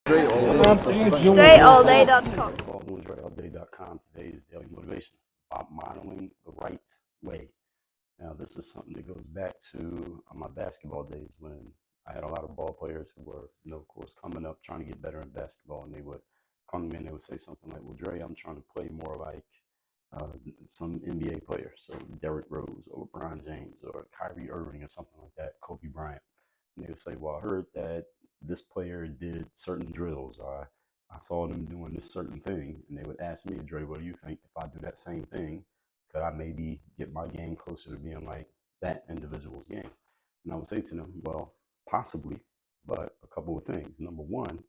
DreAllDay.com. DreAllDay.com. Today's daily motivation about modeling the right way. Now, this is something that goes back to my basketball days when I had a lot of ball players who were, of course, coming up trying to get better in basketball, and they would come to me and they would say something like, "Well, Dre, I'm trying to play more like some NBA player, so Derrick Rose or LeBron James or Kyrie Irving or something like that, Kobe Bryant." And they would say, "Well, I heard that this player did certain drills, or I saw them doing this certain thing." And they would ask me, "Dre, what do you think if I do that same thing? Could I maybe get my game closer to being like that individual's game?" And I would say to them, "Well, possibly, but a couple of things. Number one,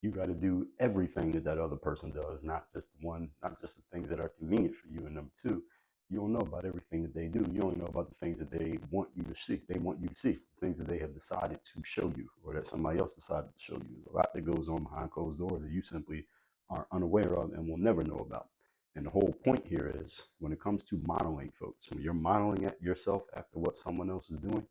you got to do everything that that other person does, not just the things that are convenient for you. And number two, you don't know about everything that they do. You only know about the things that they want you to see. They want you to see things that they have decided to show you, or that somebody else decided to show you. There's a lot that goes on behind closed doors that you simply are unaware of and will never know about. And the whole point here is, when it comes to modeling, folks, when you're modeling at yourself after what someone else is doing,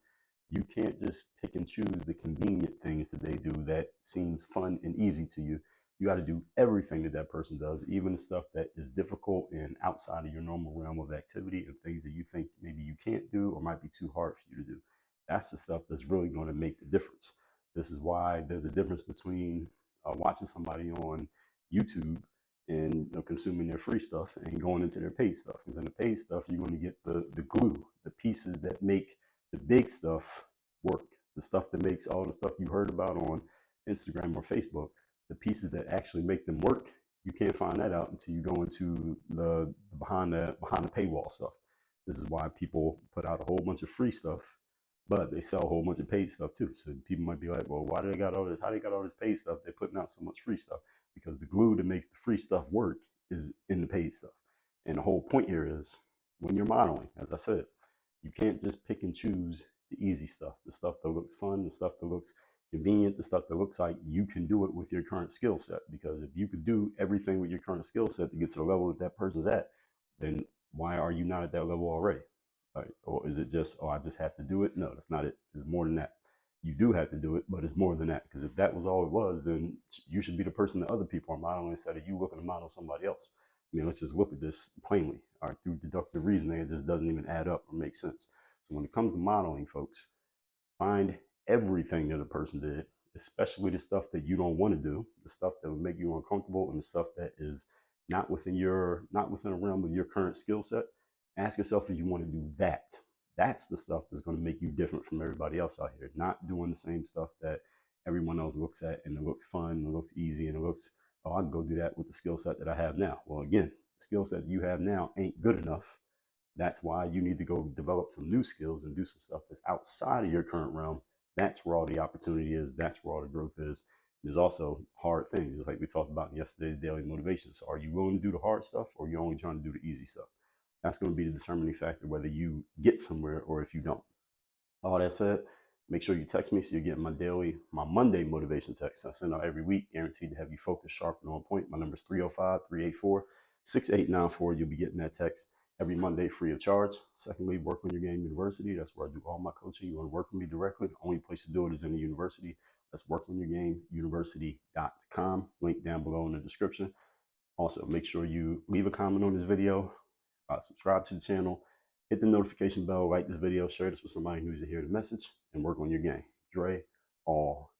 you can't just pick and choose the convenient things that they do that seems fun and easy to you. You got to do everything that that person does, even the stuff that is difficult and outside of your normal realm of activity, and things that you think maybe you can't do or might be too hard for you to do. That's the stuff that's really going to make the difference. This is why there's a difference between watching somebody on YouTube and consuming their free stuff and going into their paid stuff. Because in the paid stuff, you're going to get the glue, the pieces that make the big stuff work, the stuff that makes all the stuff you heard about on Instagram or Facebook, the pieces that actually make them work. You can't find that out until you go into the behind the paywall stuff. This is why people put out a whole bunch of free stuff, but they sell a whole bunch of paid stuff too. So people might be like, "Well, why do they got all this? How they got all this paid stuff? They're putting out so much free stuff." Because the glue that makes the free stuff work is in the paid stuff. And the whole point here is, when you're modeling, as I said, you can't just pick and choose the easy stuff, the stuff that looks fun, the stuff that looks convenient, the stuff that looks like you can do it with your current skill set. Because if you could do everything with your current skill set to get to the level that that person's at, then why are you not at that level already? Right? Or is it just, "Oh, I just have to do it"? No, that's not it. It's more than that. You do have to do it, but it's more than that. Because if that was all it was, then you should be the person that other people are modeling instead of you looking to model somebody else. I mean, let's just look at this plainly. All right, through deductive reasoning, it just doesn't even add up or make sense. So when it comes to modeling, folks, find everything that a person did, especially the stuff that you don't want to do, the stuff that will make you uncomfortable, and the stuff that is not within a realm of your current skill set. Ask yourself if you want to do that. That's the stuff that's going to make you different from everybody else out here. Not doing the same stuff that everyone else looks at and it looks fun and it looks easy and it looks, "Oh, I can go do that with the skill set that I have now." Well, again, the skill set you have now ain't good enough. That's why you need to go develop some new skills and do some stuff that's outside of your current realm. That's where all the opportunity is. That's where all the growth is. There's also hard things, like we talked about in yesterday's daily motivation. So are you willing to do the hard stuff, or are you only trying to do the easy stuff? That's going to be the determining factor whether you get somewhere or if you don't. All that said, make sure you text me so you're getting my Monday motivation text. I send out every week, guaranteed to have you focused, sharp, and on point. My number is 305-384-6894. You'll be getting that text every Monday free of charge. Secondly, Work on Your Game University. That's where I do all my coaching. You want to work with me directly, the only place to do it is in the university. That's workonyourgameuniversity.com. Link down below in the description. Also, make sure you leave a comment on this video, subscribe to the channel, hit the notification bell, like this video, share this with somebody who needs to hear the message, and work on your game. Dre, all